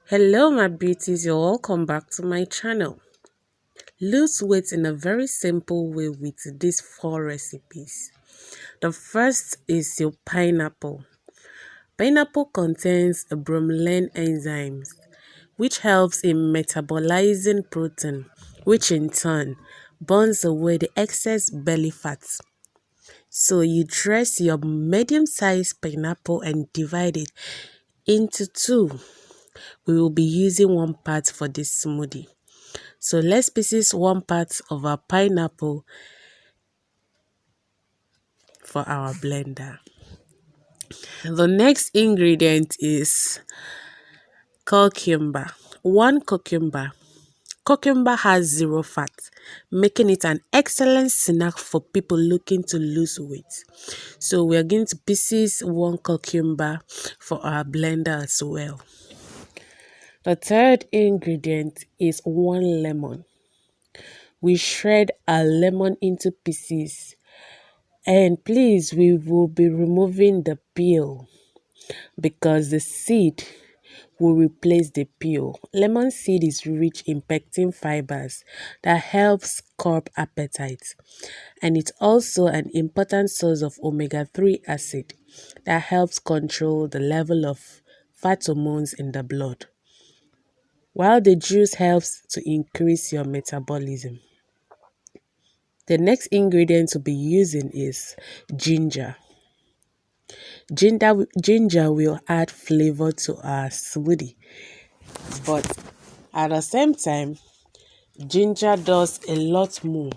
Hello my beauties, you're welcome back to my channel. Lose weight in a very simple way with these 4 recipes. The first is your pineapple. Pineapple contains a bromelain enzymes which helps in metabolizing protein, which in turn burns away the excess belly fat. So you dress your medium-sized pineapple and divide it into 2. We will be using 1 part for this smoothie. So let's pieces 1 part of our pineapple for our blender. The next ingredient is cucumber. 1 cucumber. Cucumber has 0 fat, making it an excellent snack for people looking to lose weight. So we are going to pieces 1 cucumber for our blender as well. The third ingredient is 1 lemon. We shred a lemon into pieces, and please, we will be removing the peel because the seed will replace the peel. Lemon seed is rich in pectin fibers that helps curb appetite, and it's also an important source of omega-3 acid that helps control the level of fat hormones in the blood, while the juice helps to increase your metabolism. The next ingredient to be using is ginger. Ginger will add flavor to our smoothie, but at the same time, ginger does a lot more.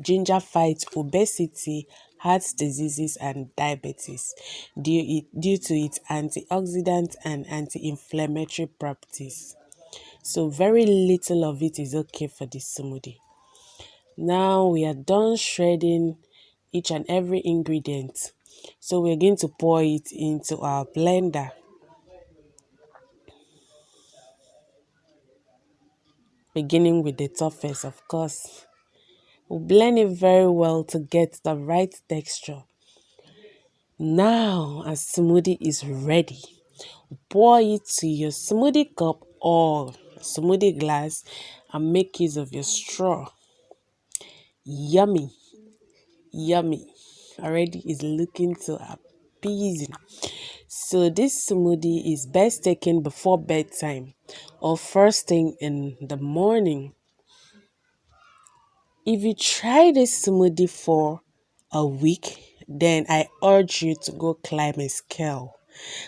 Ginger fights obesity, heart diseases, and diabetes due to its antioxidant and anti-inflammatory properties. So very little of it is okay for this smoothie. Now we are done shredding each and every ingredient. So we're going to pour it into our blender. Beginning with the toughest, of course. We'll blend it very well to get the right texture. Now our smoothie is ready. Pour it to your smoothie cup or smoothie glass and make use of your straw. Yummy, yummy. Already is looking so appeasing. So this smoothie is best taken before bedtime or first thing in the morning. If you try this smoothie for a week, then I urge you to go climb a scale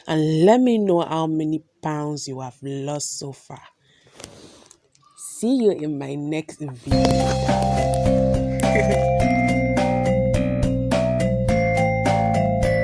and let me know how many pounds you have lost so far. See you in my next video.